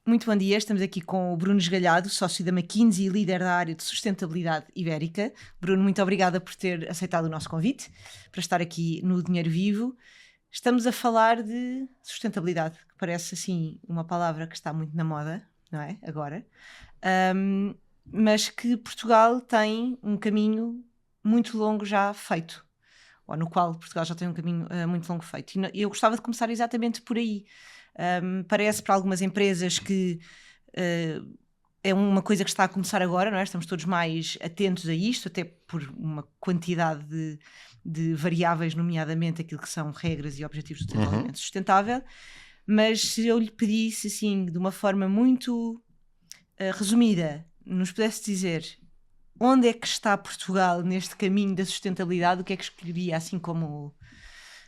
Muito bom dia, estamos aqui com o Bruno Esgalhado, sócio da McKinsey e líder da área de sustentabilidade ibérica. Bruno, muito obrigada por ter aceitado o nosso convite para estar aqui no Dinheiro Vivo. Estamos a falar de sustentabilidade, que parece assim uma palavra que está muito na moda, não é? Agora. Mas que Portugal tem um caminho muito longo já feito, ou no qual Portugal já tem um caminho muito longo feito. E eu gostava de começar exatamente por aí. Parece para algumas empresas que é uma coisa que está a começar agora, não é? Estamos todos mais atentos a isto, até por uma quantidade de variáveis, nomeadamente aquilo que são regras e objetivos do desenvolvimento sustentável. Mas se eu lhe pedisse, assim, de uma forma muito resumida, nos pudesse dizer onde é que está Portugal neste caminho da sustentabilidade, o que é que escolheria, assim como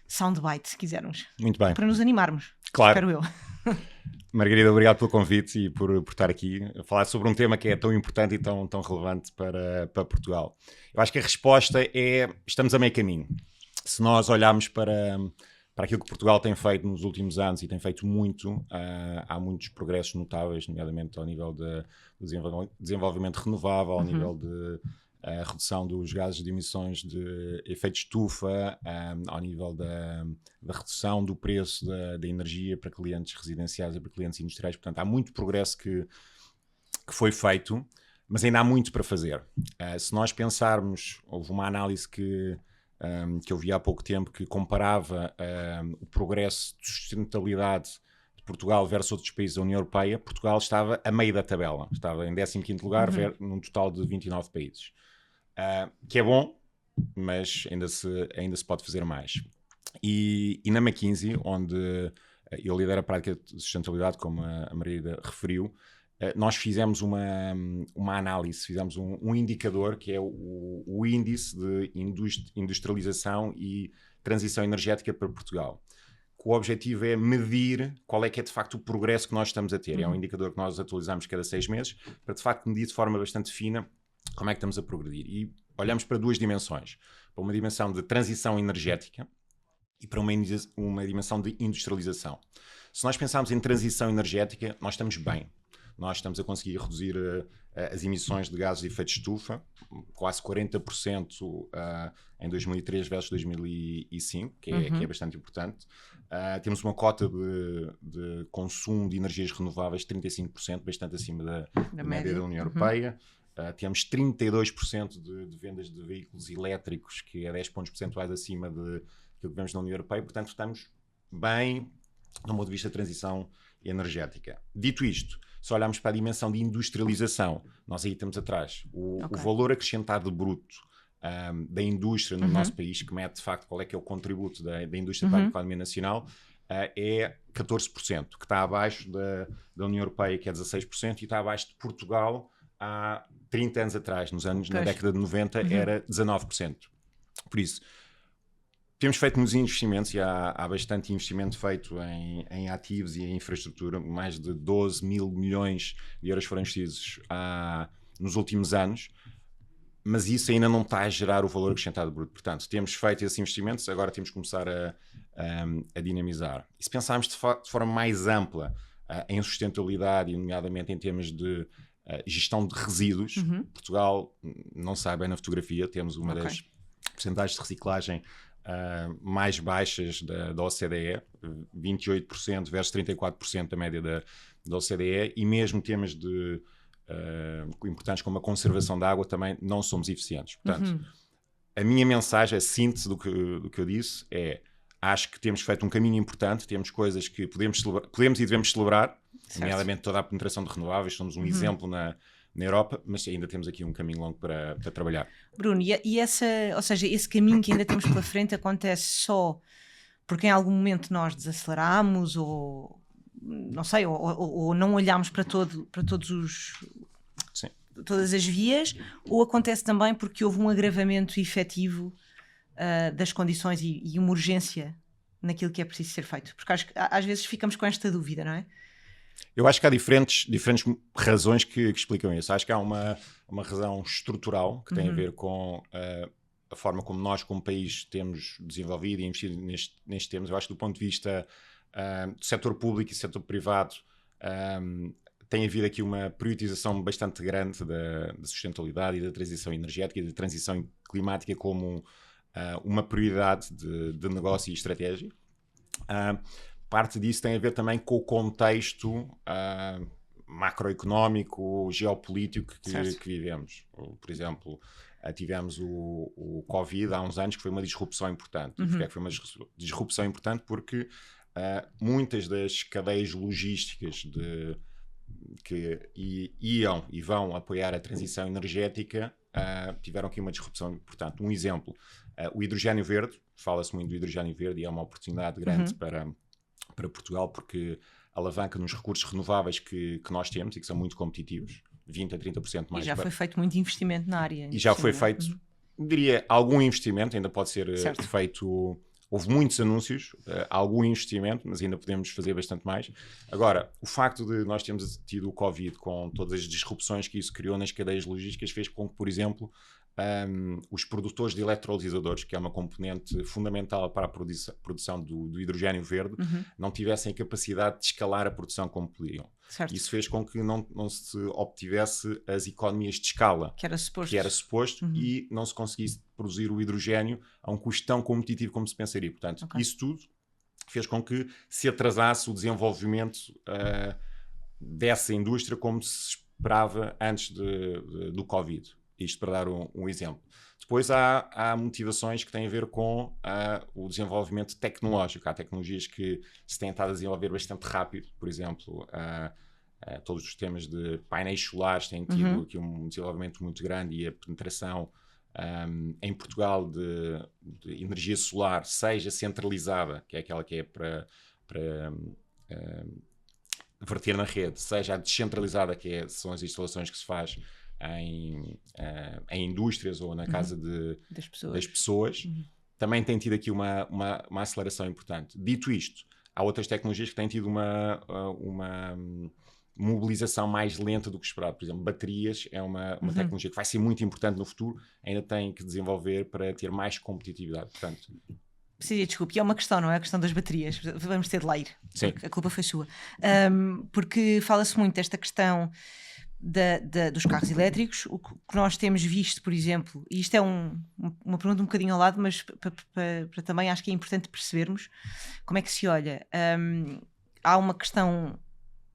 soundbite, se quisermos? Muito bem. Para nos animarmos, claro. espero eu. Margarida, obrigado pelo convite e por estar aqui a falar sobre um tema que é tão importante e tão relevante para Portugal. Eu acho que a resposta é: estamos a meio caminho. Se nós olharmos para aquilo que Portugal tem feito nos últimos anos, e tem feito muito, há muitos progressos notáveis, nomeadamente ao nível do desenvolvimento renovável, ao nível de redução dos gases de emissões de efeito estufa, ao nível da redução do preço da energia para clientes residenciais e para clientes industriais. Portanto, há muito progresso que foi feito, mas ainda há muito para fazer. Se nós pensarmos, houve uma análise que eu vi há pouco tempo que comparava o progresso de sustentabilidade de Portugal versus outros países da União Europeia. Portugal estava a meio da tabela, estava em 15º lugar, num total de 29 países. Que é bom, mas ainda se pode fazer mais. E na McKinsey, onde eu lidero a prática de sustentabilidade, como a Margarida referiu, nós fizemos uma análise, fizemos um indicador que é o índice de industrialização e transição energética para Portugal. O objetivo é medir qual é que é de facto o progresso que nós estamos a ter. É um indicador que nós atualizamos cada 6 meses para de facto medir de forma bastante fina como é que estamos a progredir. E olhamos para duas dimensões. Para uma dimensão de transição energética e para uma dimensão de industrialização. Se nós pensarmos em transição energética, nós estamos bem. Nós estamos a conseguir reduzir as emissões de gases de efeito de estufa, quase 40% em 2003 versus 2005, que é bastante importante. Temos uma cota de consumo de energias renováveis de 35%, bastante acima da média da União Europeia. Temos 32% de vendas de veículos elétricos, que é 10 pontos percentuais acima de aquilo que vemos na União Europeia. Portanto, estamos bem do ponto de vista de transição energética. Dito isto, se olharmos para a dimensão de industrialização, nós aí estamos atrás. O valor acrescentado bruto da indústria no nosso país, que mede de facto qual é que é o contributo da indústria para a economia nacional, é 14%, que está abaixo da União Europeia, que é 16%, e está abaixo de Portugal há 30 anos atrás, na década de 90, era 19%. Por isso, temos feito muitos investimentos e há bastante investimento feito em ativos e em infraestrutura. Mais de 12 mil milhões de euros foram investidos nos últimos anos, mas isso ainda não está a gerar o valor acrescentado bruto. Portanto, temos feito esses investimentos, agora temos que começar a dinamizar. E se pensarmos de forma mais ampla em sustentabilidade, e nomeadamente em termos de gestão de resíduos, Portugal não sai bem na fotografia, temos uma das percentagens de reciclagem mais baixas da OCDE, 28% versus 34% da média da OCDE, e mesmo temas importantes como a conservação da água também não somos eficientes. Portanto, a minha mensagem, a síntese do que eu disse é: acho que temos feito um caminho importante, temos coisas que podemos e devemos celebrar, nomeadamente toda a penetração de renováveis, somos um exemplo na Europa, mas ainda temos aqui um caminho longo para trabalhar. Bruno, e esse caminho que ainda temos pela frente acontece só porque em algum momento nós desaceleramos ou não sei, ou não olhamos para todas as vias, ou acontece também porque houve um agravamento efetivo das condições e uma urgência naquilo que é preciso ser feito? Porque acho que às vezes ficamos com esta dúvida, não é? Eu acho que há diferentes razões que explicam isso. Acho que há uma razão estrutural que tem a ver com a forma como nós, como país, temos desenvolvido e investido nestes temas. Eu acho que do ponto de vista do setor público e setor privado, tem havido aqui uma priorização bastante grande da sustentabilidade e da transição energética e da transição climática como uma prioridade de negócio e estratégia. Parte disso tem a ver também com o contexto macroeconómico, geopolítico que vivemos. Por exemplo, tivemos o Covid há uns anos, que foi uma disrupção importante. Porquê é que foi uma disrupção importante? Porque muitas das cadeias logísticas que iam e vão apoiar a transição energética tiveram aqui uma disrupção importante. Um exemplo, o hidrogênio verde, fala-se muito do hidrogênio verde e é uma oportunidade grande para Portugal, porque alavanca nos recursos renováveis que nós temos e que são muito competitivos, 20% a 30% mais. E já foi feito muito investimento na área. E já foi feito, diria, algum investimento, ainda pode ser feito. Houve muitos anúncios, algum investimento, mas ainda podemos fazer bastante mais. Agora, o facto de nós termos tido o Covid com todas as disrupções que isso criou nas cadeias logísticas fez com que, por exemplo, os produtores de eletrolisadores, que é uma componente fundamental para a produção do hidrogênio verde, não tivessem a capacidade de escalar a produção como podiam. Certo. Isso fez com que não se obtivesse as economias de escala que era suposto e não se conseguisse produzir o hidrogênio a um custo tão competitivo como se pensaria. Portanto, isso tudo fez com que se atrasasse o desenvolvimento dessa indústria como se esperava antes do Covid. Isto para dar um exemplo. Depois há motivações que têm a ver com o desenvolvimento tecnológico. Há tecnologias que se têm estado a desenvolver bastante rápido. Por exemplo, todos os sistemas de painéis solares têm tido aqui um desenvolvimento muito grande e a penetração em Portugal de energia solar, seja centralizada, que é aquela que é para verter na rede, seja a descentralizada, que são as instalações que se faz em indústrias ou na casa das pessoas. Também tem tido aqui uma aceleração importante. Dito isto, há outras tecnologias que têm tido uma mobilização mais lenta do que esperado. Por exemplo, baterias é uma tecnologia que vai ser muito importante no futuro, ainda tem que desenvolver para ter mais competitividade. Portanto, desculpe, e é uma questão, não é? A questão das baterias. Vamos ter de lá ir. Sim. A culpa foi sua. Porque fala-se muito desta questão dos carros elétricos. O que nós temos visto, por exemplo, e isto é uma pergunta um bocadinho ao lado, mas para também acho que é importante percebermos como é que se olha. Há uma questão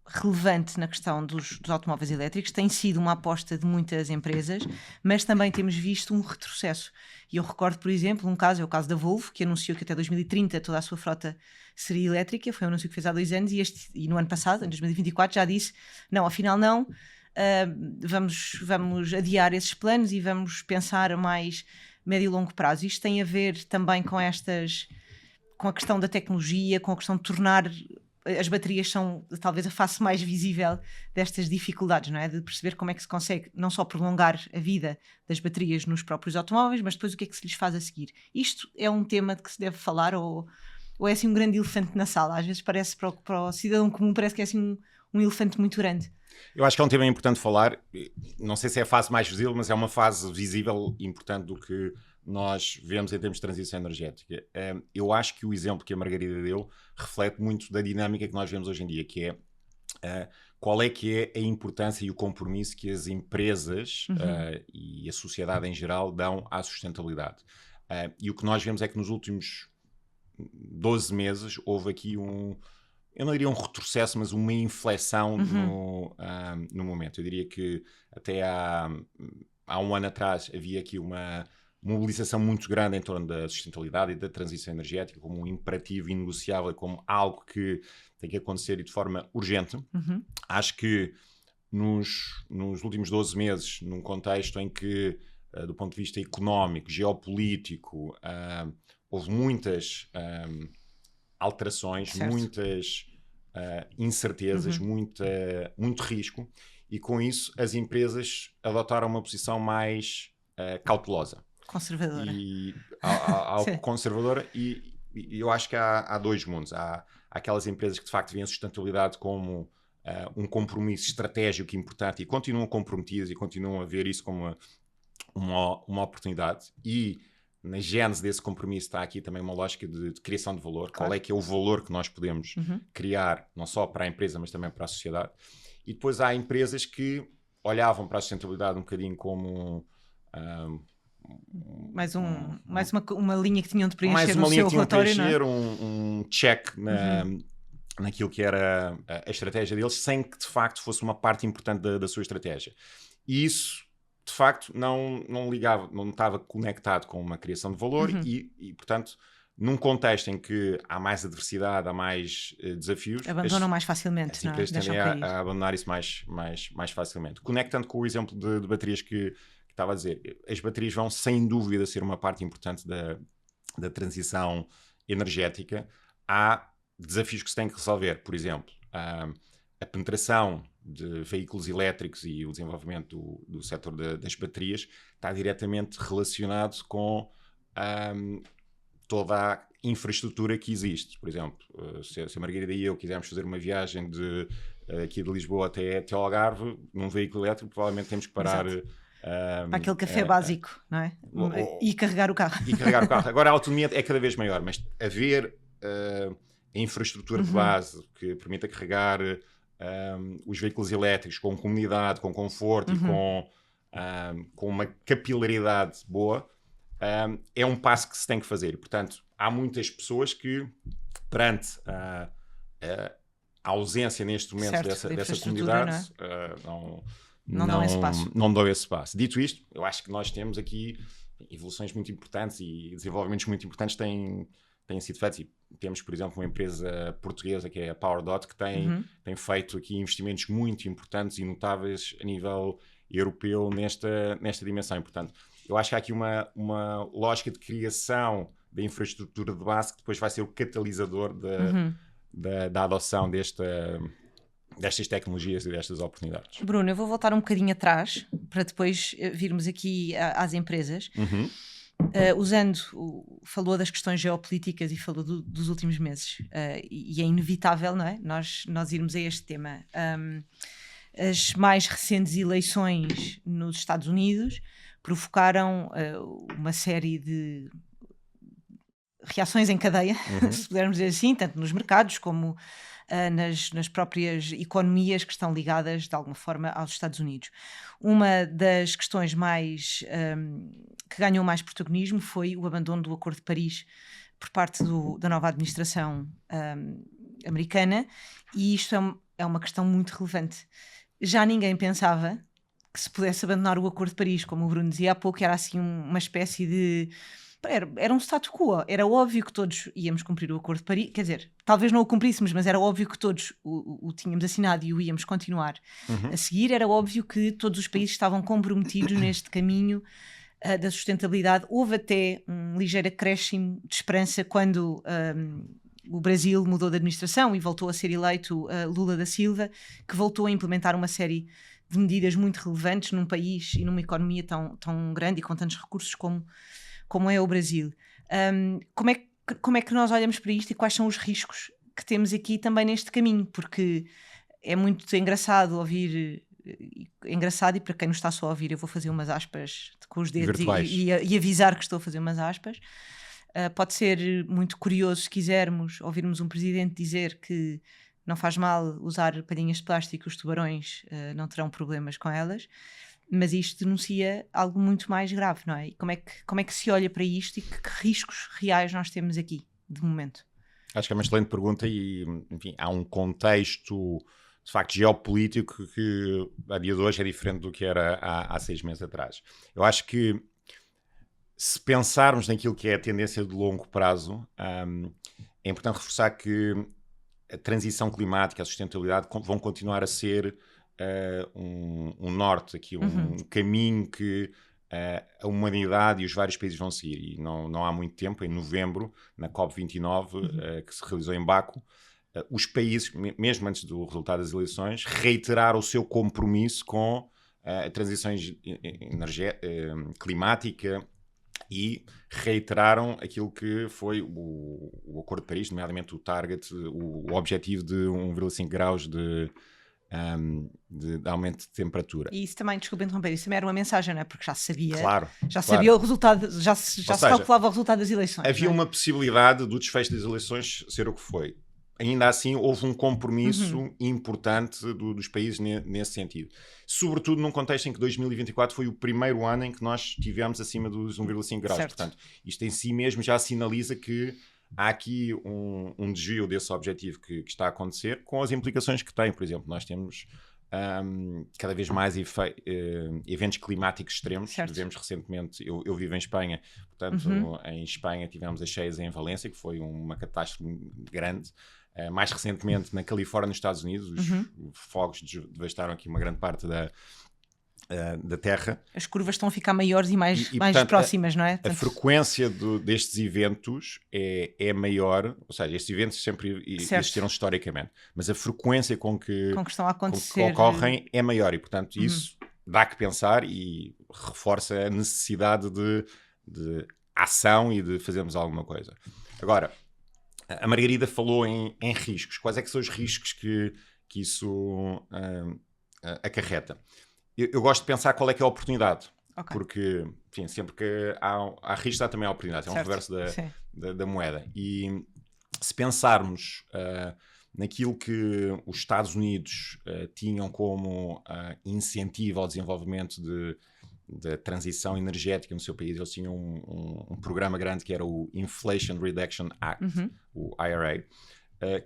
relevante na questão dos automóveis elétricos, tem sido uma aposta de muitas empresas, mas também temos visto um retrocesso. E eu recordo, por exemplo, um caso, é o caso da Volvo, que anunciou que até 2030 toda a sua frota seria elétrica. Foi um anúncio que fez há 2 anos e no ano passado, em 2024, já disse, não, afinal não, vamos adiar esses planos e vamos pensar a mais médio e longo prazo. Isto tem a ver também com a questão da tecnologia, com a questão de tornar as baterias são talvez a face mais visível destas dificuldades, não é? De perceber como é que se consegue não só prolongar a vida das baterias nos próprios automóveis, mas depois o que é que se lhes faz a seguir. Isto é um tema de que se deve falar ou é assim um grande elefante na sala? Às vezes parece para o cidadão comum, parece que é assim um elefante muito grande. Eu acho que é um tema importante falar. Não sei se é a fase mais visível, mas é uma fase visível e importante do que nós vemos em termos de transição energética. Eu acho que o exemplo que a Margarida deu reflete muito da dinâmica que nós vemos hoje em dia, que é qual é que é a importância e o compromisso que as empresas e a sociedade em geral dão à sustentabilidade. E o que nós vemos é que nos últimos 12 meses houve aqui eu não diria um retrocesso, mas uma inflexão no momento. Eu diria que até há 1 ano atrás havia aqui uma mobilização muito grande em torno da sustentabilidade e da transição energética como um imperativo inegociável, como algo que tem que acontecer e de forma urgente. Acho que nos últimos 12 meses, num contexto em que, do ponto de vista económico, geopolítico, houve muitas alterações, certo, muitas incertezas, muito risco, e com isso as empresas adotaram uma posição mais cautelosa. Conservadora. Conservadora, e eu acho que há 2 mundos. Há aquelas empresas que de facto veem a sustentabilidade como um compromisso estratégico importante e continuam comprometidas e continuam a ver isso como uma oportunidade, e na gênese desse compromisso está aqui também uma lógica de criação de valor. Claro. Qual é que é o valor que nós podemos criar, não só para a empresa, mas também para a sociedade. e depois há empresas que olhavam para a sustentabilidade um bocadinho como mais uma linha que tinham de preencher mais uma no linha seu que tinham de relatório, preencher, não é? um check naquilo que era a estratégia deles, sem que de facto fosse uma parte importante da sua estratégia. E isso, de facto, não ligava, não estava conectado com uma criação de valor e, portanto, num contexto em que há mais adversidade, há mais desafios, Abandonam mais facilmente, as não é? empresas tendem a abandonar isso mais facilmente. Conectando com o exemplo de baterias que estava a dizer, as baterias vão sem dúvida ser uma parte importante da transição energética. Há desafios que se têm que resolver, por exemplo, a penetração de veículos elétricos e o desenvolvimento do setor das baterias está diretamente relacionado com toda a infraestrutura que existe. Por exemplo, se a Margarida e eu quisermos fazer uma viagem aqui de Lisboa até Algarve, num veículo elétrico, provavelmente temos que parar... para aquele café básico, não é? E carregar o carro. E carregar o carro. Agora a autonomia é cada vez maior, mas haver a infraestrutura de base que permita carregar os veículos elétricos com comunidade, com conforto e com uma capilaridade boa, é um passo que se tem que fazer. Portanto, há muitas pessoas que, perante a ausência neste momento dessa comunidade, não dão esse passo. Dito isto, eu acho que nós temos aqui evoluções muito importantes e desenvolvimentos muito importantes têm sido feitos. E temos, por exemplo, uma empresa portuguesa que é a PowerDot, que tem feito aqui investimentos muito importantes e notáveis a nível europeu nesta dimensão. E, portanto, eu acho que há aqui uma lógica de criação da infraestrutura de base que depois vai ser o catalisador da adoção destas tecnologias e destas oportunidades. Bruno, eu vou voltar um bocadinho atrás para depois virmos aqui às empresas. Falou das questões geopolíticas e falou dos últimos meses, e é inevitável, não é? Nós irmos a este tema. As mais recentes eleições nos Estados Unidos provocaram uma série de reações em cadeia, se pudermos dizer assim, tanto nos mercados como nas próprias economias que estão ligadas de alguma forma aos Estados Unidos. Uma das questões que ganhou mais protagonismo foi o abandono do Acordo de Paris por parte da nova administração americana, e isto é uma questão muito relevante. Já ninguém pensava que se pudesse abandonar o Acordo de Paris, como o Bruno dizia há pouco, era assim uma espécie de... Era um status quo, era óbvio que todos íamos cumprir o Acordo de Paris, quer dizer, talvez não o cumpríssemos, mas era óbvio que todos o tínhamos assinado e o íamos continuar a seguir. Era óbvio que todos os países estavam comprometidos neste caminho da sustentabilidade. Houve até um ligeiro acréscimo de esperança quando o Brasil mudou de administração e voltou a ser eleito Lula da Silva, que voltou a implementar uma série de medidas muito relevantes num país e numa economia tão grande e com tantos recursos como é o Brasil. Como é que nós olhamos para isto e quais são os riscos que temos aqui também neste caminho? Porque é muito engraçado ouvir, e para quem nos está só a ouvir eu vou fazer umas aspas com os dedos e avisar que estou a fazer umas aspas. Pode ser muito curioso, se quisermos, ouvirmos um presidente dizer que não faz mal usar palhinhas de plástico, os tubarões não terão problemas com elas, mas isto denuncia algo muito mais grave, não é? E como é que se olha para isto e que riscos reais nós temos aqui, de momento? Acho que é uma excelente pergunta e, enfim, há um contexto, de facto, geopolítico que a dia de hoje é diferente do que era há 6 meses atrás. Eu acho que se pensarmos naquilo que é a tendência de longo prazo, é importante reforçar que a transição climática, a sustentabilidade vão continuar a ser um norte, aqui, um caminho que a humanidade e os vários países vão seguir. E não há muito tempo, em novembro, na COP29, que se realizou em Baku, os países, mesmo antes do resultado das eleições, reiteraram o seu compromisso com a transição climática e reiteraram aquilo que foi o Acordo de Paris, nomeadamente o target, o objetivo de 1,5 graus de aumento de temperatura. E isso também, desculpa interromper, isso também era uma mensagem, não é? Porque já se sabia, sabia o resultado, já se calculava o resultado das eleições. Havia uma possibilidade do desfecho das eleições ser o que foi. ainda assim houve um compromisso importante dos países nesse sentido. Sobretudo num contexto em que 2024 foi o primeiro ano em que nós tivemos acima dos 1,5 graus. Certo. Portanto, isto em si mesmo já sinaliza que há aqui um desvio desse objetivo que está a acontecer, com as implicações que tem. Por exemplo, nós temos cada vez mais eventos climáticos extremos. Certo. Vemos recentemente, eu vivo em Espanha, portanto, em Espanha tivemos as cheias em Valência, que foi uma catástrofe grande. Mais recentemente, na Califórnia, nos Estados Unidos, os fogos devastaram aqui uma grande parte da Terra. As curvas estão a ficar maiores e mais portanto, próximas, não é? A frequência destes eventos é maior, ou seja, estes eventos sempre existiram historicamente, mas a frequência com que estão a acontecer, com que ocorrem é maior e, portanto, isso dá que pensar e reforça a necessidade de ação e de fazermos alguma coisa. Agora, a Margarida falou em riscos. Quais é que são os riscos que isso acarreta? Eu gosto de pensar qual é que é a oportunidade. Okay. Porque, enfim, sempre que há riscos, há também a oportunidade. É um reverso da moeda. E se pensarmos naquilo que os Estados Unidos tinham como incentivo ao desenvolvimento da transição energética no seu país, eles tinham um programa grande que era o Inflation Reduction Act, o IRA,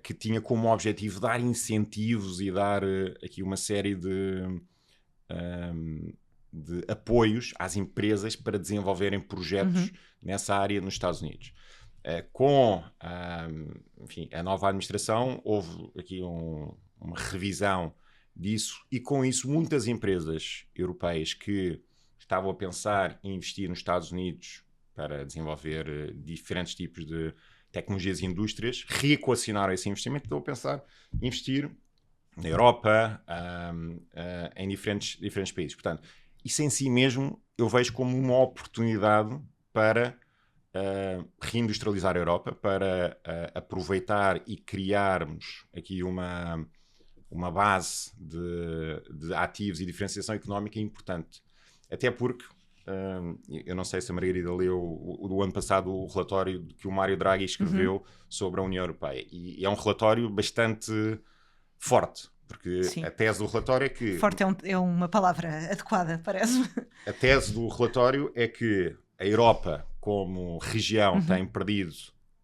que tinha como objetivo dar incentivos e dar aqui uma série de apoios às empresas para desenvolverem projetos nessa área nos Estados Unidos. Com enfim, a nova administração, houve aqui uma revisão disso e com isso muitas empresas europeias que estavam a pensar em investir nos Estados Unidos para desenvolver diferentes tipos de tecnologias e indústrias, reequacionaram esse investimento. Estão a pensar em investir na Europa, em diferentes países. Portanto, isso em si mesmo eu vejo como uma oportunidade para reindustrializar a Europa, para aproveitar e criarmos aqui uma base de ativos e diferenciação económica importante. Até porque, eu não sei se a Margarida leu do ano passado o relatório que o Mário Draghi escreveu sobre a União Europeia. E é um relatório bastante forte, porque a tese do relatório é que... Forte é uma palavra adequada, parece-me. A tese do relatório é que a Europa, como região, tem perdido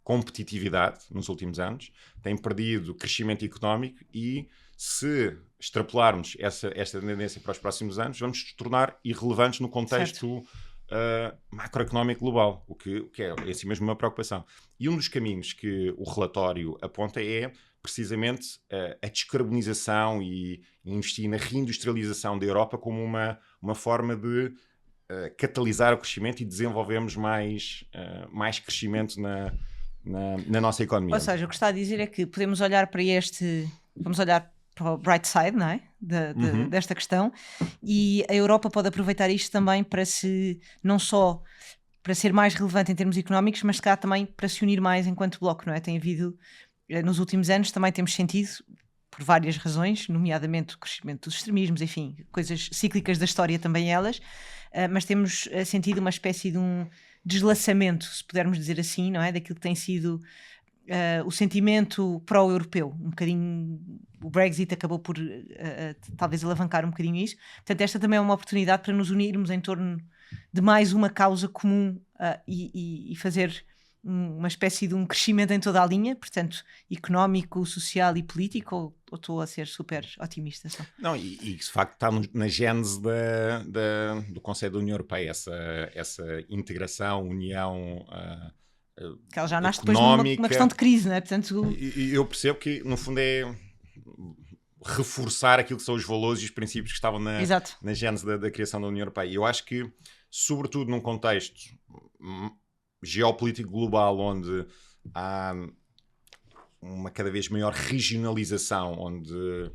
competitividade nos últimos anos, tem perdido crescimento económico e, se extrapolarmos esta tendência para os próximos anos, vamos nos tornar irrelevantes no contexto macroeconómico global, o que é assim mesmo uma preocupação. E um dos caminhos que o relatório aponta é precisamente a descarbonização e investir na reindustrialização da Europa como uma forma de catalisar o crescimento e desenvolvermos mais crescimento na nossa economia. Ou seja, o que está a dizer é que podemos olhar para vamos olhar para o bright side, não é? Desta questão, e a Europa pode aproveitar isto também para não só para ser mais relevante em termos económicos, mas se calhar também para se unir mais enquanto bloco, não é? Tem havido, nos últimos anos também temos sentido, por várias razões, nomeadamente o crescimento dos extremismos, enfim, coisas cíclicas da história também elas, mas temos sentido uma espécie de um deslaçamento, se pudermos dizer assim, não é? Daquilo que tem sido o sentimento pró-europeu. Um bocadinho, o Brexit acabou por talvez alavancar um bocadinho isso. Portanto, esta também é uma oportunidade para nos unirmos em torno de mais uma causa comum e fazer uma espécie de um crescimento em toda a linha, portanto, económico, social e político, ou estou a ser super otimista só? Não, e de facto está na gênese do conceito da União Europeia, essa integração, união que ela já nasce depois de uma questão de crise, não é? Portanto, eu percebo que, no fundo, é reforçar aquilo que são os valores e os princípios que estavam na gênese da criação da União Europeia. E eu acho que, sobretudo num contexto geopolítico global, onde há uma cada vez maior regionalização, onde,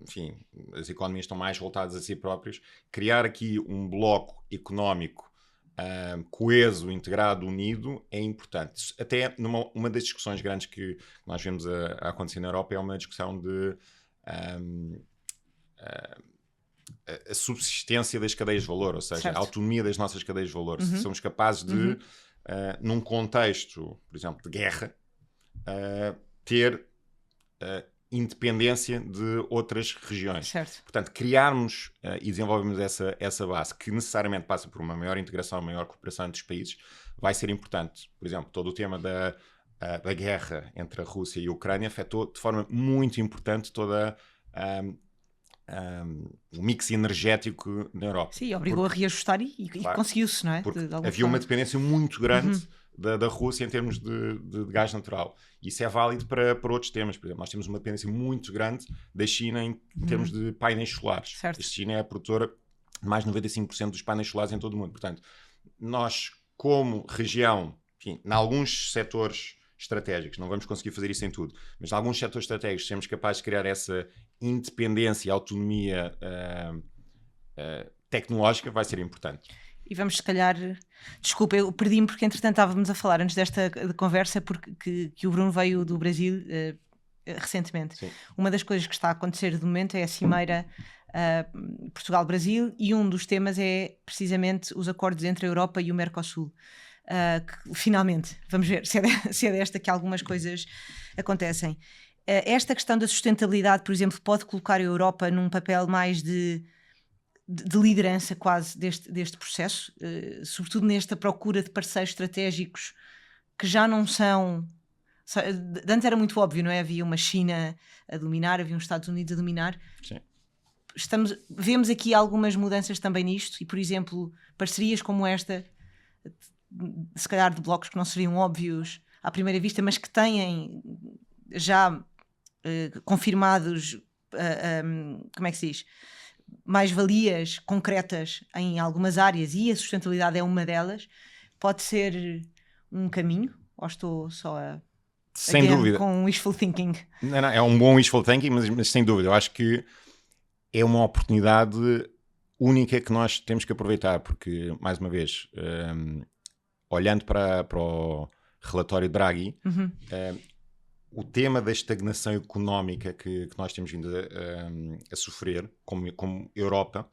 enfim, as economias estão mais voltadas a si próprias, criar aqui um bloco económico coeso, integrado, unido, é importante. Até uma das discussões grandes que nós vemos a acontecer na Europa é uma discussão de a subsistência das cadeias de valor, ou seja, a autonomia das nossas cadeias de valor. Se somos capazes de, num contexto, por exemplo, de guerra, ter independência de outras regiões. Certo. Portanto, criarmos e desenvolvermos essa base, que necessariamente passa por uma maior integração, uma maior cooperação entre os países, vai ser importante. Por exemplo, todo o tema da guerra entre a Rússia e a Ucrânia afetou de forma muito importante toda o mix energético na Europa. Sim, obrigou a reajustar e claro, conseguiu-se, não é? Porque havia uma dependência muito grande da Rússia em termos de gás natural. Isso é válido para outros temas. Por exemplo, nós temos uma dependência muito grande da China em termos de painéis solares. Certo. A China é a produtora de mais de 95% dos painéis solares em todo o mundo. Portanto, nós, como região, enfim, em alguns setores estratégicos, não vamos conseguir fazer isso em tudo, mas em alguns setores estratégicos sermos capazes de criar essa independência e autonomia tecnológica, vai ser importante. E vamos, se calhar... Desculpa, eu perdi-me porque, entretanto, estávamos a falar antes desta conversa porque que o Bruno veio do Brasil recentemente. Sim. Uma das coisas que está a acontecer de momento é a cimeira Portugal-Brasil, e um dos temas é precisamente os acordos entre a Europa e o Mercosul. Que, finalmente, vamos ver se é desta que algumas coisas acontecem. Esta questão da sustentabilidade, por exemplo, pode colocar a Europa num papel mais de liderança quase deste processo, sobretudo nesta procura de parceiros estratégicos que já não são... Antes era muito óbvio, não é? Havia uma China a dominar, havia uns Estados Unidos a dominar. Sim. Vemos aqui algumas mudanças também nisto, e, por exemplo, parcerias como esta, se calhar de blocos que não seriam óbvios à primeira vista, mas que têm já confirmados, como é que se diz? Mais-valias concretas em algumas áreas, e a sustentabilidade é uma delas. Pode ser um caminho, ou estou só sem dúvida, com wishful thinking? Não, é um bom wishful thinking, mas sem dúvida, eu acho que é uma oportunidade única que nós temos que aproveitar, porque, mais uma vez, olhando para o relatório de Draghi, o tema da estagnação económica que nós temos vindo a sofrer como Europa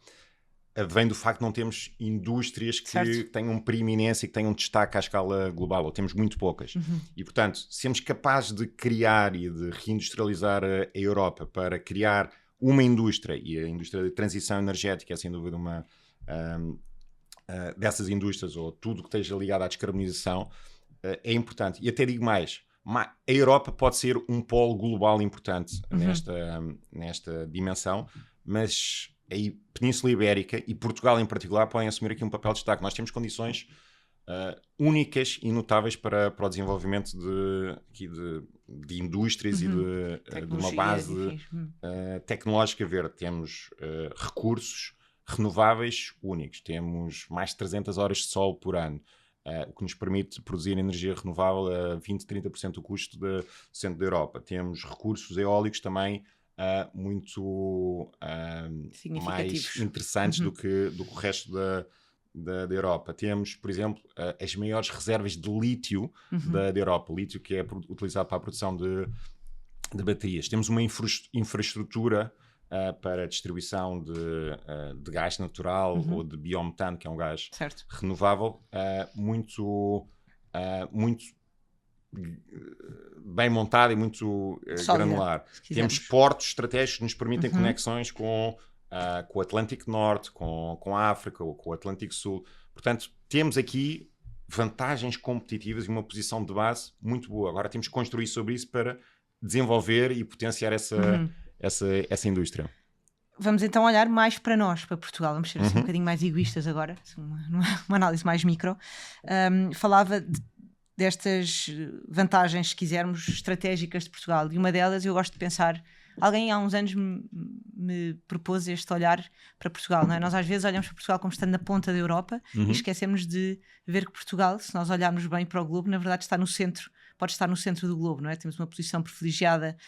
vem do facto de não termos indústrias que tenham preeminência e que tenham destaque à escala global, ou temos muito poucas. E, portanto, sermos capazes de criar e de reindustrializar a Europa para criar uma indústria, e a indústria de transição energética é sem dúvida uma dessas indústrias, ou tudo que esteja ligado à descarbonização, é importante. E até digo mais, a Europa pode ser um polo global importante nesta dimensão, mas a Península Ibérica e Portugal em particular podem assumir aqui um papel de destaque. Nós temos condições únicas e notáveis para o desenvolvimento de indústrias e de uma base tecnológica verde. Temos recursos renováveis únicos, temos mais de 300 horas de sol por ano, o que nos permite produzir energia renovável a 20-30% do custo do centro da Europa. Temos recursos eólicos também muito mais interessantes do que o resto da Europa. Temos, por exemplo, as maiores reservas de lítio da Europa, lítio que é utilizado para a produção de baterias. Temos uma infraestrutura para a distribuição de gás natural ou de biometano, que é um gás renovável, muito bem montada e muito granular. Temos portos estratégicos que nos permitem conexões com o Atlântico Norte, com a África ou com o Atlântico Sul. Portanto, temos aqui vantagens competitivas e uma posição de base muito boa. Agora temos que construir sobre isso para desenvolver e potenciar essa indústria. Vamos então olhar mais para nós, para Portugal. Vamos ser assim, um bocadinho mais egoístas agora, uma análise mais micro. Falava destas vantagens, se quisermos, estratégicas de Portugal, e uma delas eu gosto de pensar... Alguém há uns anos me propôs este olhar para Portugal, não é? Nós às vezes olhamos para Portugal como estando na ponta da Europa e esquecemos de ver que Portugal, se nós olharmos bem para o globo, na verdade está no centro, pode estar no centro do globo, não é? Temos uma posição privilegiada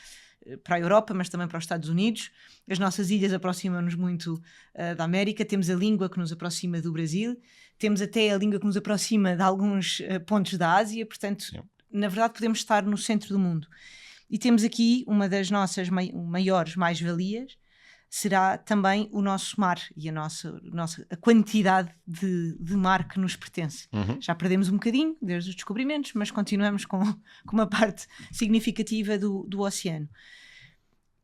para a Europa, mas também para os Estados Unidos. As nossas ilhas aproximam-nos muito da América, temos a língua que nos aproxima do Brasil, temos até a língua que nos aproxima de alguns pontos da Ásia, portanto, na verdade podemos estar no centro do mundo. E temos aqui uma das nossas maiores mais-valias, será também o nosso mar e a quantidade de mar que nos pertence. Já perdemos um bocadinho desde os descobrimentos, mas continuamos com uma parte significativa do oceano.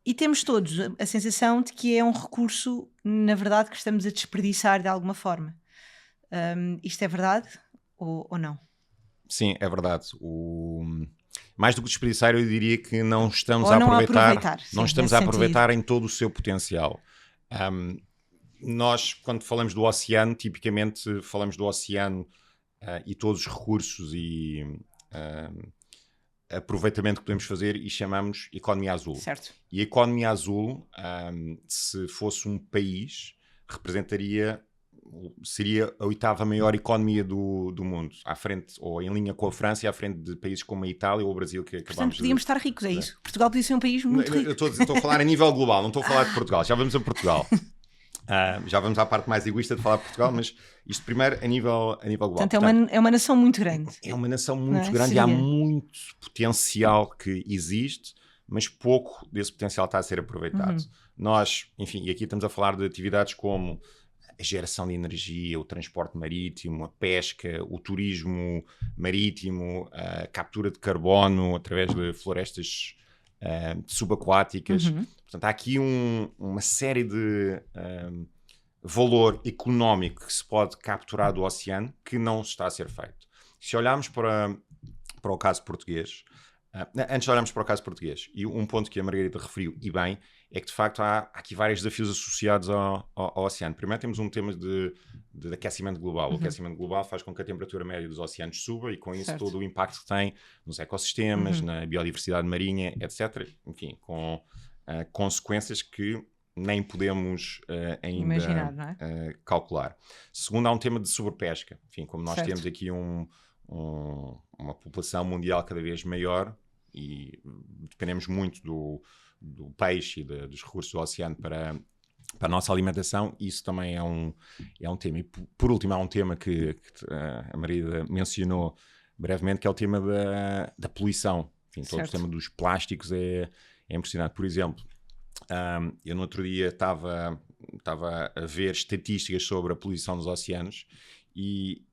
E temos todos a sensação de que é um recurso, na verdade, que estamos a desperdiçar de alguma forma. Isto é verdade ou não? Sim, é verdade. Mais do que desperdiçar, eu diria que não estamos Ou a não aproveitar, sim, não estamos a aproveitar em todo o seu potencial. Nós, quando falamos do oceano, tipicamente falamos do oceano e todos os recursos e aproveitamento que podemos fazer e chamamos economia azul. Certo. E a economia azul, se fosse um país, seria a 8ª maior economia do mundo, à frente, ou em linha com a França e à frente de países como a Itália ou o Brasil, que acabamos. Portanto, podíamos estar ricos, é isso? Portugal podia ser um país muito rico. Eu estou a falar a nível global, não estou a falar de Portugal. Já vamos a Portugal. Já vamos à parte mais egoísta de falar de Portugal, mas isto primeiro a nível global. Portanto, é uma nação muito grande. É uma nação muito grande e há muito potencial que existe, mas pouco desse potencial está a ser aproveitado. Nós, enfim, e aqui estamos a falar de atividades como a geração de energia, o transporte marítimo, a pesca, o turismo marítimo, a captura de carbono através de florestas subaquáticas. Portanto, há aqui uma série de valor económico que se pode capturar do oceano que não está a ser feito. Se olharmos para o caso português, antes de olharmos para o caso português, e um ponto que a Margarida referiu, e bem, é que de facto há aqui vários desafios associados ao oceano. Primeiro temos um tema de aquecimento global. O aquecimento global faz com que a temperatura média dos oceanos suba e com isso todo o impacto que tem nos ecossistemas, na biodiversidade marinha, etc. Enfim, com consequências que nem podemos ainda imaginar, não é? Calcular. Segundo, há um tema de sobrepesca. Enfim, como nós temos aqui uma população mundial cada vez maior e dependemos muito do peixe e dos recursos do oceano para a nossa alimentação, isso também é um tema. E por último, há um tema que a Margarida mencionou brevemente, que é o tema da poluição. Enfim, todo o tema dos plásticos é impressionante. Por exemplo, eu no outro dia estava a ver estatísticas sobre a poluição dos oceanos e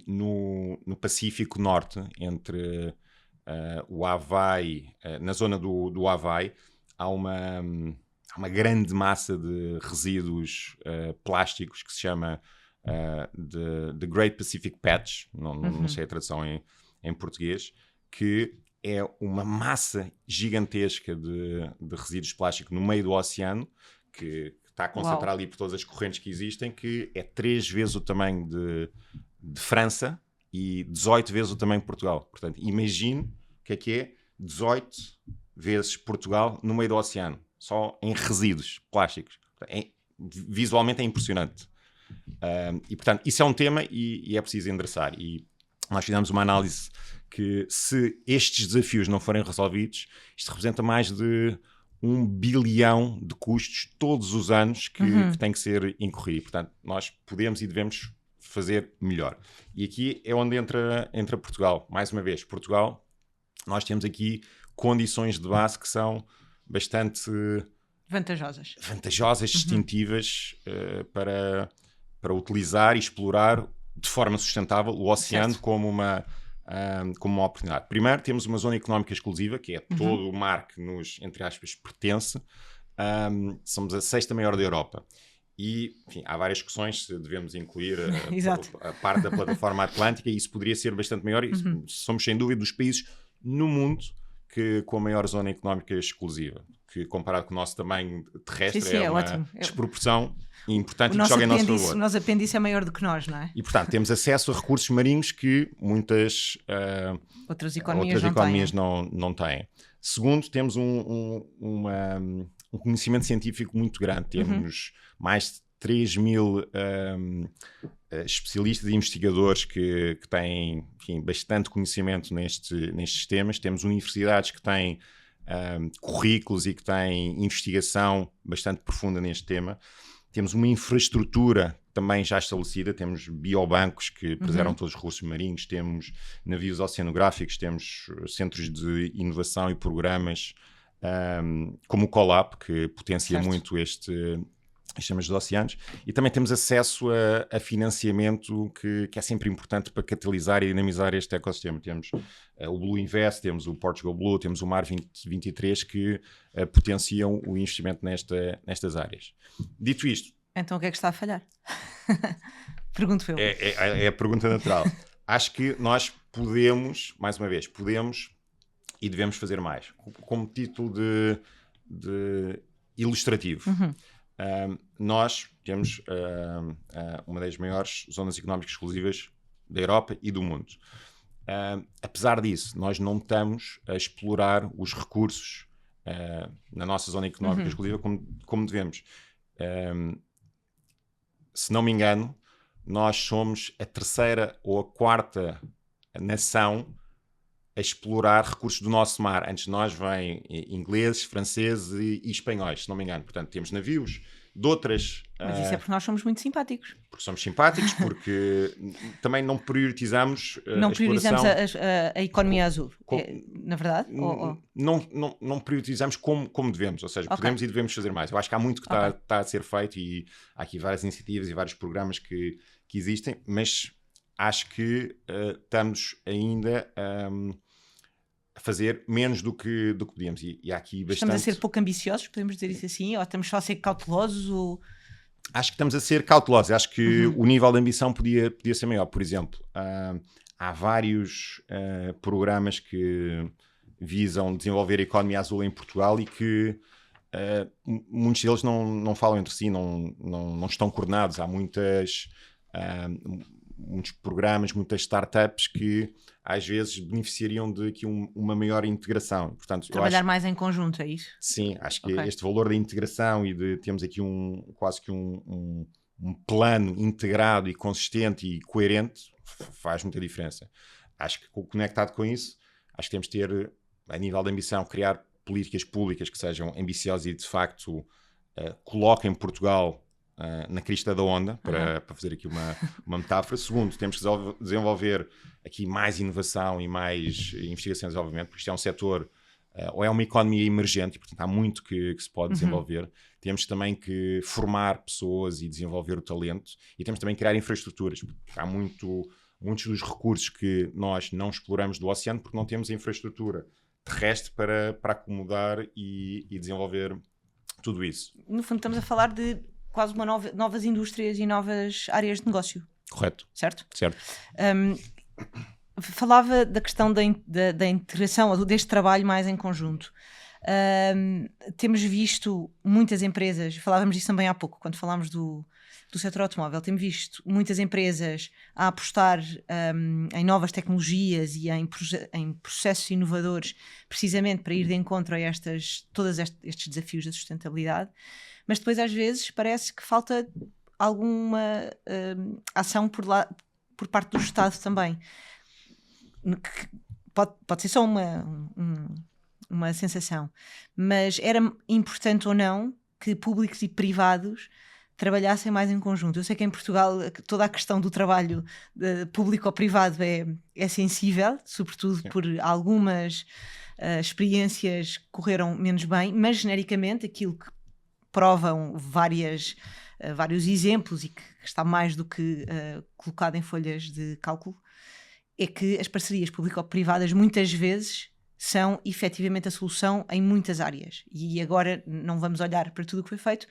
no Pacífico Norte, entre o Havaí, na zona do Havaí, há uma grande massa de resíduos plásticos que se chama The Great Pacific Patch, não sei a tradução em português, que é uma massa gigantesca de resíduos plásticos no meio do oceano, que está a concentrar ali por todas as correntes que existem, que é 3 vezes o tamanho de França e 18 vezes o tamanho de Portugal. Portanto, imagine o que é 18 vezes Portugal no meio do oceano, só em resíduos plásticos. Visualmente é impressionante. E, portanto, isso é um tema e é preciso endereçar. E nós fizemos uma análise que, se estes desafios não forem resolvidos, isto representa mais de 1 bilhão de custos todos os anos que tem que ser incorrido. Portanto, nós podemos e devemos fazer melhor. E aqui é onde entra Portugal. Mais uma vez, Portugal, nós temos aqui condições de base que são bastante vantajosas, distintivas para utilizar e explorar de forma sustentável o oceano como uma oportunidade. Primeiro, temos uma zona económica exclusiva, que é todo o mar que nos, entre aspas, pertence. Somos a 6ª maior da Europa. E, enfim, há várias discussões se devemos incluir a parte da plataforma atlântica, e isso poderia ser bastante maior. E somos, sem dúvida, dos países no mundo com a maior zona económica exclusiva, que, comparado com o nosso tamanho terrestre, é uma desproporção importante e que joga em nosso favor. O nosso apêndice é maior do que nós, não é? E, portanto, temos acesso a recursos marinhos que muitas outras economias não têm. Segundo, temos um conhecimento científico muito grande. Temos mais de 3.000 especialistas e investigadores que têm, enfim, bastante conhecimento nestes temas. Temos universidades que têm currículos e que têm investigação bastante profunda neste tema. Temos uma infraestrutura também já estabelecida, temos biobancos que preservam todos os recursos marinhos, temos navios oceanográficos, temos centros de inovação e programas como o Colap, que potencia Certo. muito estes sistemas dos oceanos, e também temos acesso a financiamento que é sempre importante para catalisar e dinamizar este ecossistema. Temos o Blue Invest, temos o Portugal Blue, temos o Mar 2023 que potenciam o investimento nestas áreas. Dito isto... Então o que é que está a falhar? Pergunto eu. É a pergunta natural. Acho que nós podemos, mais uma vez, podemos e devemos fazer mais. Como título de ilustrativo. Nós temos uma das maiores zonas económicas exclusivas da Europa e do mundo. Apesar disso, nós não estamos a explorar os recursos na nossa zona económica exclusiva como devemos. Se não me engano, nós somos a terceira ou a quarta nação a explorar recursos do nosso mar. Antes de nós vêm ingleses, franceses e espanhóis, se não me engano. Portanto, temos navios de outras... Mas isso é porque nós somos muito simpáticos. Porque somos simpáticos, porque também não priorizamos não priorizamos a economia azul, na verdade? Não priorizamos como devemos, ou seja, podemos e devemos fazer mais. Eu acho que há muito que está a ser feito e há aqui várias iniciativas e vários programas que existem, mas acho que estamos ainda a fazer menos do que podíamos e há aqui bastante... Estamos a ser pouco ambiciosos, podemos dizer isso assim? Ou estamos só a ser cautelosos? Ou... Acho que estamos a ser cautelosos. Acho que o nível de ambição podia ser maior. Por exemplo, há vários programas que visam desenvolver a economia azul em Portugal e que muitos deles não falam entre si, não estão coordenados. Há muitos programas, muitas startups que às vezes beneficiariam de aqui uma maior integração. Portanto, trabalhar mais em conjunto, é isso? Sim, acho que este valor da integração e de termos aqui quase que um plano integrado e consistente e coerente faz muita diferença. Acho que conectado com isso, acho que temos de ter, a nível de ambição, criar políticas públicas que sejam ambiciosas e de facto coloquem Portugal na crista da onda, para fazer aqui uma metáfora. Segundo, temos que desenvolver aqui mais inovação e mais investigação e desenvolvimento, porque isto é um setor, ou é uma economia emergente, e portanto há muito que se pode desenvolver. Temos também que formar pessoas e desenvolver o talento, e temos também que criar infraestruturas, porque há muitos dos recursos que nós não exploramos do oceano, porque não temos a infraestrutura terrestre para acomodar e desenvolver tudo isso. No fundo estamos a falar de quase novas indústrias e novas áreas de negócio. Correto. Certo? Certo. Falava da questão da integração, ou deste trabalho mais em conjunto. Temos visto muitas empresas, falávamos disso também há pouco, quando falámos do setor automóvel, temos visto muitas empresas a apostar em novas tecnologias e em processos inovadores, precisamente para ir de encontro a todos estes desafios da sustentabilidade. Mas depois às vezes parece que falta alguma ação por parte do Estado também. Pode ser só uma sensação, mas era importante ou não que públicos e privados trabalhassem mais em conjunto. Eu sei que em Portugal toda a questão do trabalho público ou privado é sensível, sobretudo por algumas experiências que correram menos bem, mas genericamente aquilo que provam vários exemplos e que está mais do que colocado em folhas de cálculo, é que as parcerias público-privadas muitas vezes são efetivamente a solução em muitas áreas. E agora não vamos olhar para tudo o que foi feito,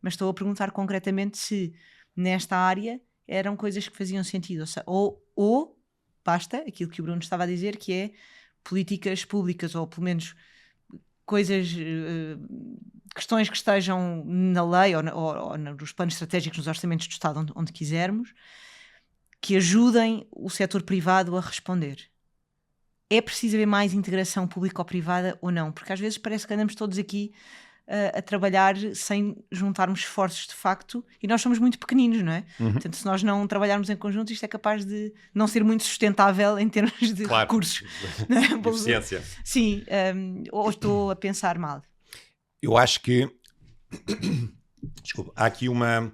mas estou a perguntar concretamente se nesta área eram coisas que faziam sentido. Ou basta aquilo que o Bruno estava a dizer, que é políticas públicas, ou pelo menos questões que estejam na lei ou nos planos estratégicos, nos orçamentos do Estado, onde quisermos, que ajudem o setor privado a responder. É preciso haver mais integração público-privada ou não? Porque às vezes parece que andamos todos aqui a trabalhar sem juntarmos esforços de facto, e nós somos muito pequeninos, não é? Portanto, se nós não trabalharmos em conjunto, isto é capaz de não ser muito sustentável em termos de recursos. De eficiência. Sim, ou estou a pensar mal? Eu acho que desculpa, há aqui uma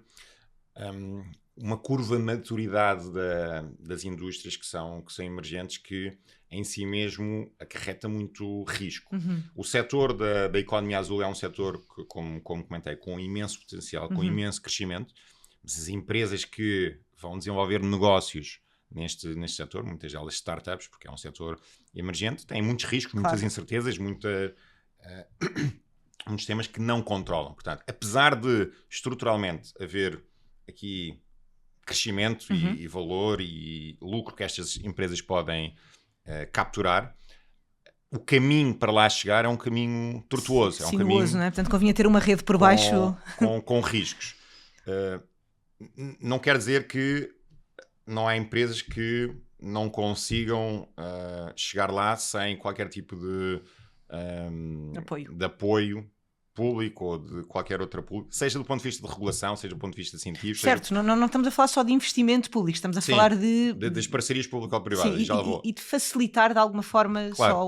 curva de maturidade das indústrias que são emergentes, que em si mesmo acarreta muito risco. O setor da economia azul é um setor que, como comentei, com imenso potencial, com imenso crescimento, mas as empresas que vão desenvolver negócios neste setor, muitas delas startups, porque é um setor emergente, têm muitos riscos, muitas incertezas, muitos temas que não controlam. Portanto, apesar de estruturalmente haver aqui crescimento e valor e lucro que estas empresas podem capturar, o caminho para lá chegar é um caminho tortuoso. É um caminho, não é? Portanto, convinha ter uma rede por baixo. Com riscos. Não quer dizer que não há empresas que não consigam chegar lá sem qualquer tipo de apoio público ou de qualquer outra público, seja do ponto de vista de regulação, seja do ponto de vista científico. Certo, não estamos a falar só de investimento público, estamos a falar das parcerias público-privadas. E de facilitar de alguma forma só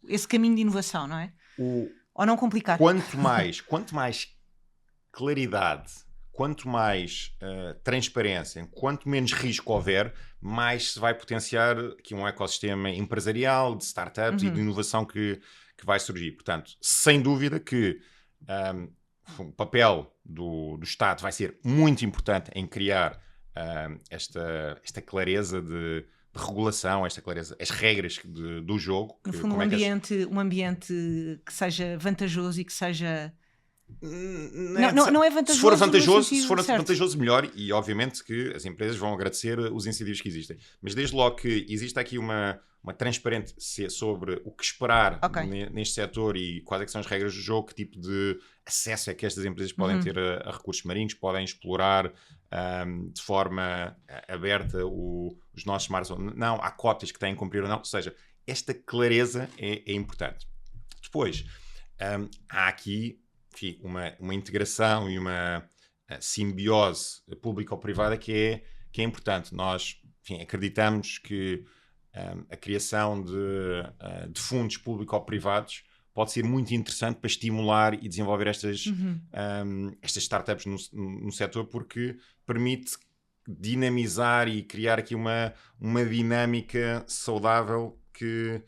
esse caminho de inovação, não é? Ou não complicar. Quanto mais claridade, quanto mais transparência, quanto menos risco houver, mais se vai potenciar aqui um ecossistema empresarial, de startups e de inovação que vai surgir. Portanto, sem dúvida que o papel do Estado vai ser muito importante em criar esta clareza de regulação, esta clareza, as regras do jogo. No fundo, um ambiente que seja vantajoso e que seja... Não é vantajoso. Se for vantajoso, melhor, e obviamente que as empresas vão agradecer os incentivos que existem. Mas desde logo que existe aqui uma transparência sobre o que esperar neste setor e quais é que são as regras do jogo, que tipo de acesso é que estas empresas podem ter a recursos marinhos, podem explorar de forma aberta os nossos mares ou não, há cotas que têm que cumprir ou não. Ou seja, esta clareza é importante. Depois, há aqui uma integração e uma simbiose público-privada que é importante. Nós acreditamos que a criação de fundos público-privados pode ser muito interessante para estimular e desenvolver estas startups no setor, porque permite dinamizar e criar aqui uma dinâmica saudável que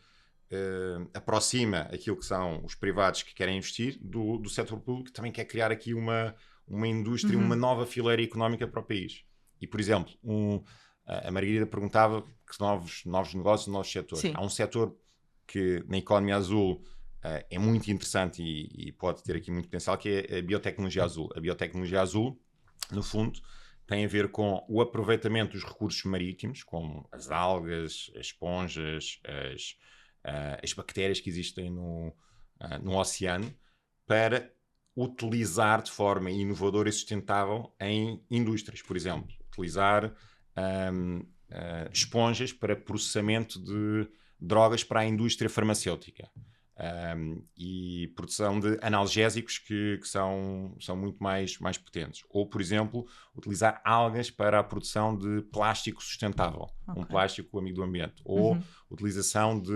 aproxima aquilo que são os privados que querem investir do setor público, que também quer criar aqui uma indústria, uma nova fileira económica para o país. E, por exemplo, a Margarida perguntava que novos negócios, novos setores. Sim. Há um setor que na economia azul é muito interessante e pode ter aqui muito potencial, que é a biotecnologia azul. A biotecnologia azul, no fundo, tem a ver com o aproveitamento dos recursos marítimos, como as algas, as esponjas, as bactérias que existem no oceano, para utilizar de forma inovadora e sustentável em indústrias. Por exemplo, utilizar esponjas para processamento de drogas para a indústria farmacêutica e produção de analgésicos que são muito mais potentes. Ou, por exemplo, utilizar algas para a produção de plástico sustentável, um plástico amigo do ambiente. Ou utilização de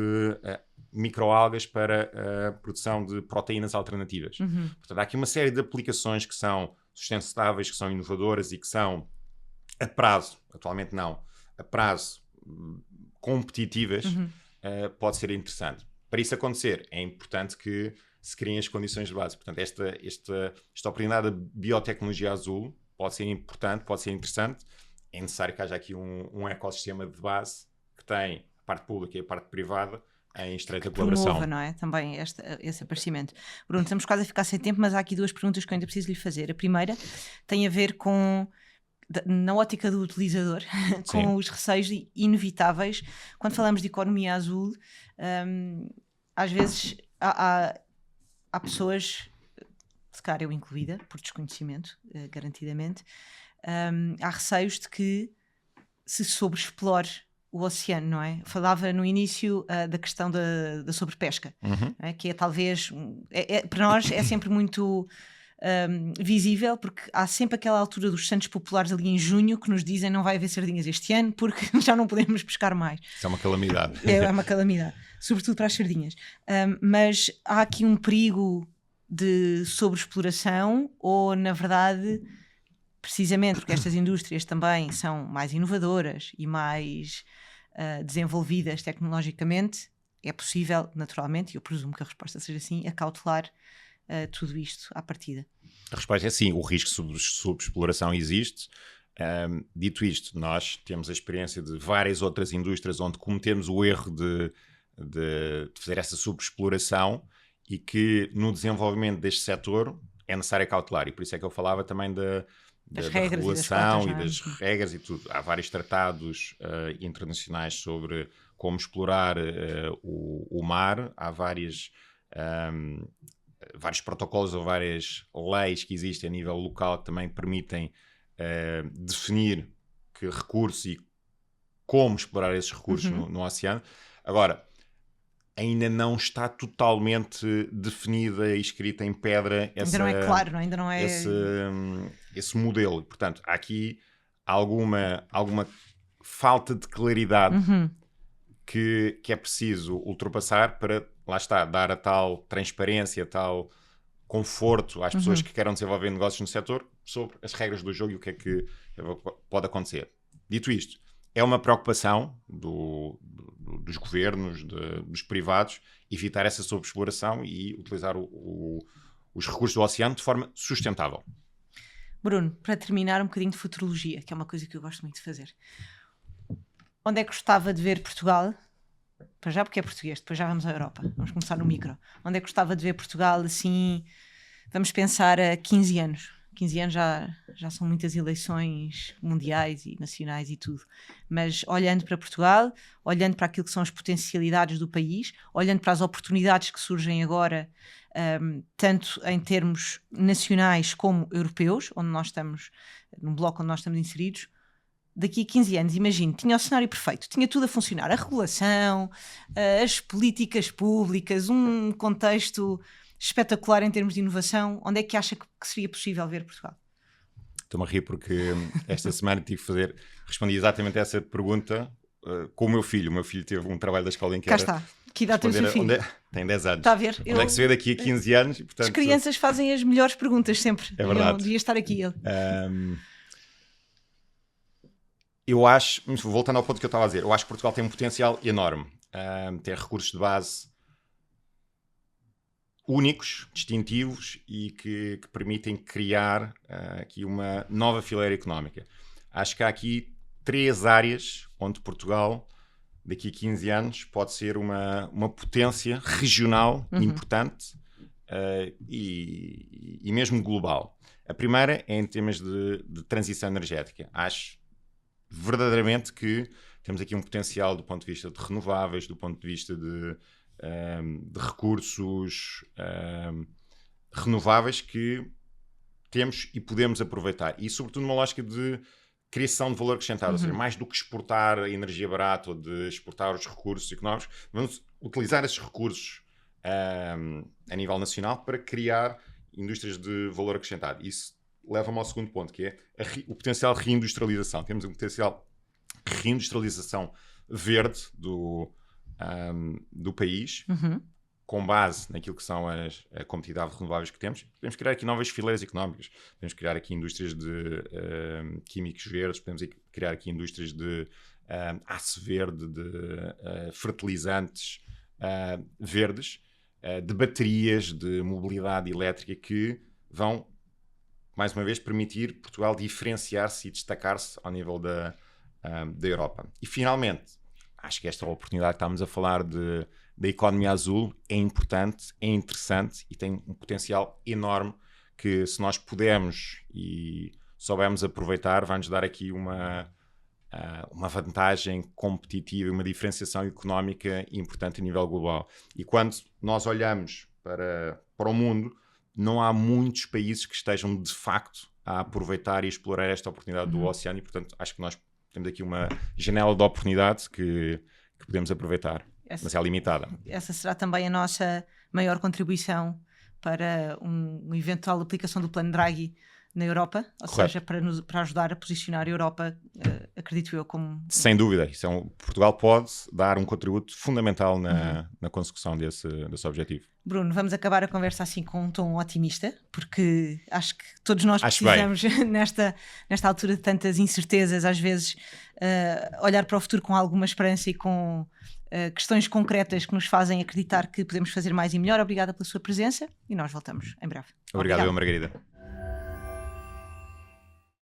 microalgas para a produção de proteínas alternativas. Portanto, há aqui uma série de aplicações que são sustentáveis, que são inovadoras e que são a prazo, atualmente não, a prazo competitivas, pode ser interessante. Para isso acontecer, é importante que se criem as condições de base. Portanto, esta oportunidade da biotecnologia azul pode ser importante, pode ser interessante. É necessário que haja aqui um ecossistema de base que tem a parte pública e a parte privada em estreita colaboração. Promova, não é? Também esse aparecimento. Bruno, estamos quase a ficar sem tempo, mas há aqui duas perguntas que eu ainda preciso lhe fazer. A primeira tem a ver com, na ótica do utilizador, com os receios inevitáveis. Quando falamos de economia azul, às vezes há pessoas, se calhar eu incluída, por desconhecimento, garantidamente, há receios de que se sobreexplore o oceano, não é? Falava no início da questão da sobrepesca, não é? Que é talvez, para nós é sempre muito visível, porque há sempre aquela altura dos Santos Populares ali em junho que nos dizem não vai haver sardinhas este ano porque já não podemos pescar mais. Isso é uma calamidade. É uma calamidade, sobretudo para as sardinhas. Mas há aqui um perigo de sobreexploração ou, na verdade, precisamente porque estas indústrias também são mais inovadoras e mais desenvolvidas tecnologicamente, é possível, naturalmente, e eu presumo que a resposta seja sim, acautelar tudo isto à partida. A resposta é sim, o risco de subexploração existe. Dito isto, nós temos a experiência de várias outras indústrias onde cometemos o erro de fazer essa subexploração e que no desenvolvimento deste setor é necessário cautelar. E por isso é que eu falava também da regulação e das regras e tudo. Há vários tratados internacionais sobre como explorar o mar. Há vários protocolos ou várias leis que existem a nível local que também permitem definir que recursos e como explorar esses recursos no oceano. Agora, ainda não está totalmente definida e escrita em pedra ainda não é claro, não? Ainda não é esse modelo. Portanto, há aqui alguma falta de claridade que é preciso ultrapassar para, lá está, dar a tal transparência, tal conforto às pessoas que queiram desenvolver negócios no setor sobre as regras do jogo e o que é que pode acontecer. Dito isto, é uma preocupação dos governos, dos privados, evitar essa sobreexploração e utilizar os recursos do oceano de forma sustentável. Bruno, para terminar, um bocadinho de futurologia, que é uma coisa que eu gosto muito de fazer. Onde é que gostava de ver Portugal? Para já porque é português, depois já vamos à Europa. Vamos começar no micro. Onde é que gostava de ver Portugal assim, vamos pensar a 15 anos. 15 anos já são muitas eleições mundiais e nacionais e tudo. Mas olhando para Portugal, olhando para aquilo que são as potencialidades do país, olhando para as oportunidades que surgem agora, tanto em termos nacionais como europeus, onde nós estamos, num bloco onde nós estamos inseridos, daqui a 15 anos, imagino, tinha o cenário perfeito, tinha tudo a funcionar, a regulação, as políticas públicas, um contexto espetacular em termos de inovação. Onde é que acha que seria possível ver Portugal? Estou-me a rir porque esta semana respondi exatamente a essa pergunta com o meu filho. O meu filho teve um trabalho da escola em que Cá está. Que idade tem o seu filho? Tem 10 anos. Está a ver? Onde é que se vê daqui a 15 anos? E, portanto, as crianças fazem as melhores perguntas sempre. É verdade. Eu devia estar aqui ele. Eu acho, voltando ao ponto que eu estava a dizer, eu acho que Portugal tem um potencial enorme. Tem recursos de base únicos, distintivos e que permitem criar aqui uma nova fileira económica. Acho que há aqui 3 áreas onde Portugal, daqui a 15 anos, pode ser uma potência regional importante e mesmo global. A primeira é em temas de transição energética. Acho verdadeiramente que temos aqui um potencial do ponto de vista de renováveis, do ponto de vista de recursos renováveis que temos e podemos aproveitar. E sobretudo numa lógica de criação de valor acrescentado, ou seja, mais do que exportar a energia barata ou de exportar os recursos económicos, vamos utilizar esses recursos a nível nacional para criar indústrias de valor acrescentado. Isso leva-me ao segundo ponto, que é o potencial de reindustrialização. Temos um potencial de reindustrialização verde do país, com base naquilo que são a competitividade de renováveis que temos. Podemos criar aqui novas fileiras económicas, podemos criar aqui indústrias de químicos verdes, podemos criar aqui indústrias de aço verde, de fertilizantes verdes, de baterias, de mobilidade elétrica que vão, mais uma vez, permitir Portugal diferenciar-se e destacar-se ao nível da Europa. E, finalmente, acho que esta oportunidade que estamos a falar da economia azul é importante, é interessante e tem um potencial enorme que, se nós pudermos e soubermos aproveitar, vai-nos dar aqui uma vantagem competitiva e uma diferenciação económica importante a nível global. E quando nós olhamos para o mundo, não há muitos países que estejam, de facto, a aproveitar e explorar esta oportunidade do oceano e, portanto, acho que nós temos aqui uma janela de oportunidade que podemos aproveitar, mas é limitada. Essa será também a nossa maior contribuição para uma eventual aplicação do plano Draghi na Europa, ou Correto. seja, para ajudar a posicionar a Europa, acredito eu, como... Sem dúvida, Portugal pode dar um contributo fundamental na consecução desse objetivo. Bruno, vamos acabar a conversa assim com um tom otimista, porque acho que todos nós precisamos, nesta altura de tantas incertezas, às vezes, olhar para o futuro com alguma esperança e com questões concretas que nos fazem acreditar que podemos fazer mais e melhor. Obrigada pela sua presença e nós voltamos em breve. Obrigado, Margarida.